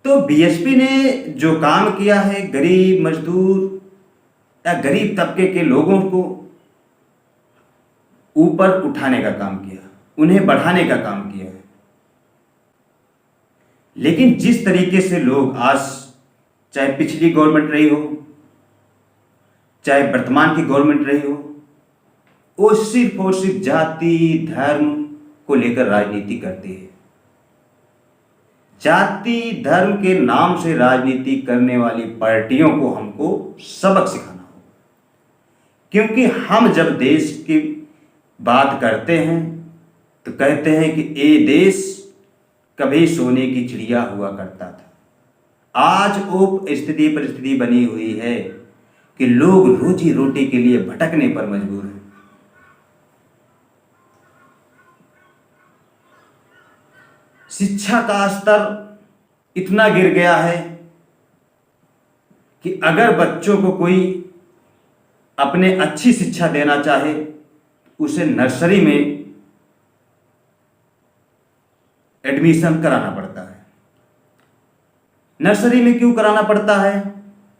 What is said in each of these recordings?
तो बीएसपी ने जो काम किया है, गरीब मजदूर या गरीब तबके के लोगों को ऊपर उठाने का काम किया, उन्हें बढ़ाने का काम किया है। लेकिन जिस तरीके से लोग आज, चाहे पिछली गवर्नमेंट रही हो, चाहे वर्तमान की गवर्नमेंट रही हो, वो सिर्फ और सिर्फ जाति धर्म को लेकर राजनीति करती है। जाति धर्म के नाम से राजनीति करने वाली पार्टियों को हमको सबक सिखाना होगा, क्योंकि हम जब देश की बात करते हैं तो कहते हैं कि ये देश कभी सोने की चिड़िया हुआ करता था। आज वो स्थिति परिस्थिति बनी हुई है कि लोग रोजी रोटी के लिए भटकने पर मजबूर हैं। शिक्षा का स्तर इतना गिर गया है कि अगर बच्चों को कोई अपने अच्छी शिक्षा देना चाहे, उसे नर्सरी में एडमिशन कराना पड़ता है। नर्सरी में क्यों कराना पड़ता है?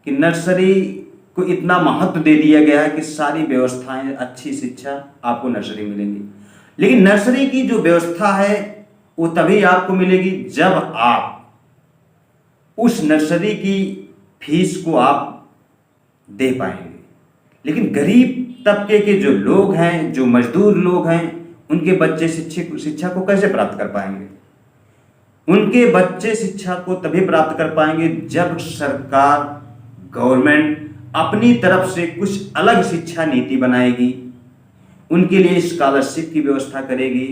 कि नर्सरी को इतना महत्व दे दिया गया है कि सारी व्यवस्थाएं, अच्छी शिक्षा आपको नर्सरी मिलेंगी। लेकिन नर्सरी की जो व्यवस्था है वो तभी आपको मिलेगी जब आप उस नर्सरी की फीस को आप दे पाएंगे। लेकिन गरीब तबके के जो लोग हैं, जो मजदूर लोग हैं, उनके बच्चे शिक्षा को कैसे प्राप्त कर पाएंगे? उनके बच्चे शिक्षा को तभी प्राप्त कर पाएंगे जब सरकार, गवर्नमेंट अपनी तरफ से कुछ अलग शिक्षा नीति बनाएगी, उनके लिए स्कॉलरशिप की व्यवस्था करेगी,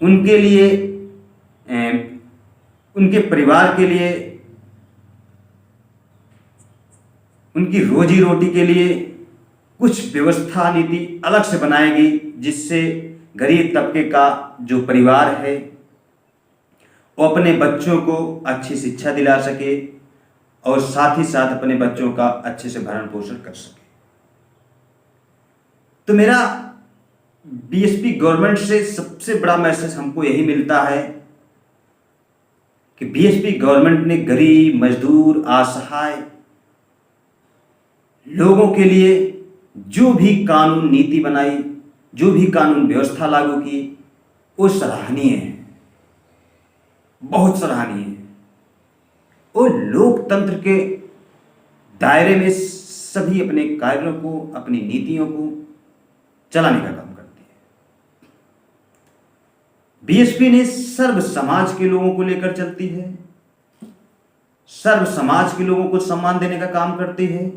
उनके लिए, उनके परिवार के लिए, उनकी रोजी रोटी के लिए कुछ व्यवस्था नीति अलग से बनाएगी, जिससे गरीब तबके का जो परिवार है वो अपने बच्चों को अच्छी शिक्षा दिला सके और साथ ही साथ अपने बच्चों का अच्छे से भरण पोषण कर सके। तो मेरा बीएसपी गवर्नमेंट से सबसे बड़ा मैसेज हमको यही मिलता है कि बीएसपी गवर्नमेंट ने गरीब मजदूर असहाय लोगों के लिए जो भी कानून नीति बनाई, जो भी कानून व्यवस्था लागू की, वो सराहनीय है, बहुत सराहनीय है। वो लोकतंत्र के दायरे में सभी अपने कार्यों को, अपनी नीतियों को चलाने का काम करती है। बीएसपी ने सर्व समाज के लोगों को लेकर चलती है, सर्व समाज के लोगों को सम्मान देने का काम करती है,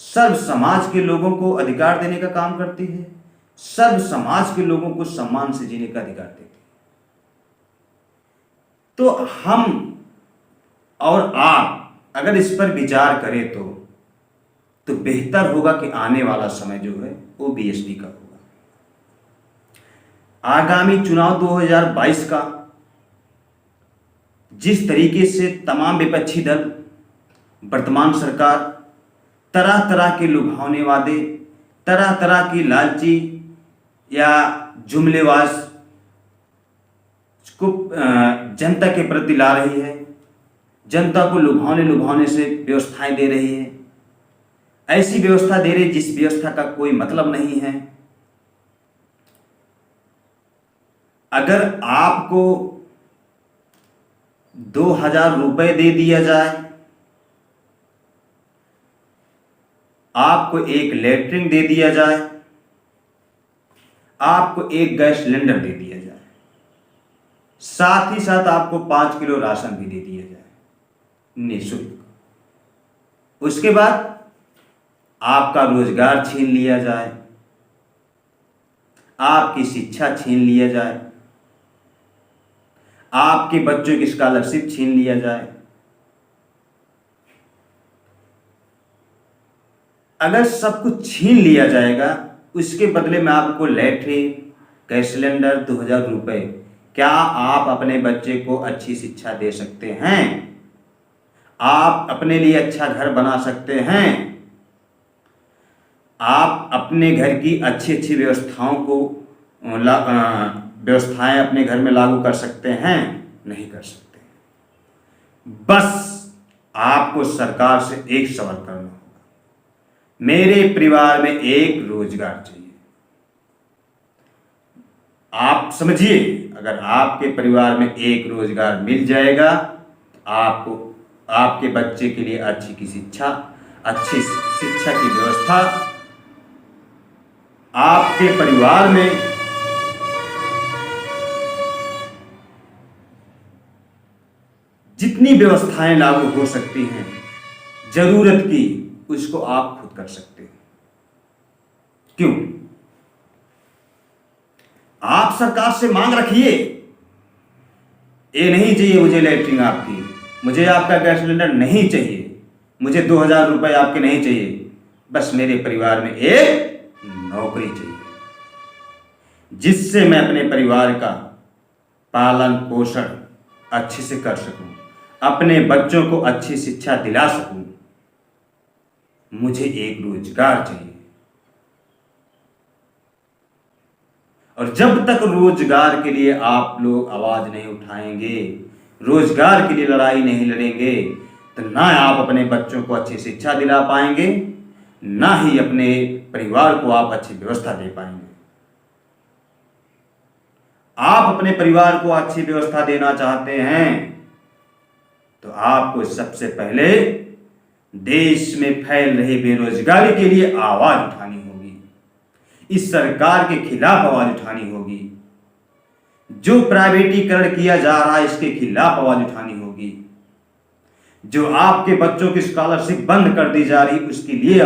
सर्व समाज के लोगों को अधिकार देने का काम करती है, सर्व समाज के लोगों को सम्मान से जीने का अधिकार देती है। तो हम और आप अगर इस पर विचार करें तो बेहतर होगा कि आने वाला समय जो है वो बीएसपी का होगा। आगामी चुनाव 2022 का जिस तरीके से तमाम विपक्षी दल, वर्तमान सरकार तरह तरह के लुभावने वादे, तरह तरह की लालची या जुमलेबाज को जनता के प्रति ला रही है, जनता को लुभाने से व्यवस्थाएं दे रही है, ऐसी व्यवस्था दे रही जिस व्यवस्था का कोई मतलब नहीं है। अगर आपको 2000 रुपए दे दिया जाए, आपको एक लेटरिन दे दिया जाए, आपको एक गैस सिलेंडर दे दिया जाए, साथ ही साथ आपको 5 किलो राशन भी दे दिया जाए निःशुल्क, उसके बाद आपका रोजगार छीन लिया जाए, आपकी शिक्षा छीन लिया जाए, आपके बच्चों की स्कॉलरशिप छीन लिया जाए, अगर सब कुछ छीन लिया जाएगा, उसके बदले में आपको लैट्रिन, गैस सिलेंडर, 2000 रुपए, क्या आप अपने बच्चे को अच्छी शिक्षा दे सकते हैं? आप अपने लिए अच्छा घर बना सकते हैं? आप अपने घर की अच्छी अच्छी व्यवस्थाओं को व्यवस्थाएं अपने घर में लागू कर सकते हैं? नहीं कर सकते। बस आपको सरकार से एक सवाल करना होगा, मेरे परिवार में एक रोजगार चाहिए। आप समझिए, अगर आपके परिवार में एक रोजगार मिल जाएगा तो आपको आपके बच्चे के लिए अच्छी शिक्षा की व्यवस्था, आपके परिवार में जितनी व्यवस्थाएं लागू हो सकती हैं जरूरत की, उसको आप खुद कर सकते हैं। क्यों? आप सरकार से मांग रखिए, ये नहीं चाहिए मुझे लैट्रिन आपकी, मुझे आपका गैस सिलेंडर नहीं चाहिए, मुझे 2000 रुपए आपके नहीं चाहिए, बस मेरे परिवार में एक नौकरी चाहिए जिससे मैं अपने परिवार का पालन पोषण अच्छे से कर सकूं, अपने बच्चों को अच्छी शिक्षा दिला सकूं। मुझे एक रोजगार चाहिए। और जब तक रोजगार के लिए आप लोग आवाज नहीं उठाएंगे, रोजगार के लिए लड़ाई नहीं लड़ेंगे, तो ना आप अपने बच्चों को अच्छी शिक्षा दिला पाएंगे, ना ही अपने परिवार को आप अच्छी व्यवस्था दे पाएंगे। आप अपने परिवार को अच्छी व्यवस्था देना चाहते हैं तो आपको सबसे पहले देश में फैल रही बेरोजगारी के लिए आवाज उठानी होगी, इस सरकार के खिलाफ आवाज उठानी होगी, जो प्राइवेटीकरण किया जा रहा है इसके खिलाफ आवाज उठानी होगी, जो आपके बच्चों की स्कॉलरशिप बंद कर दी जा रही उसके लिए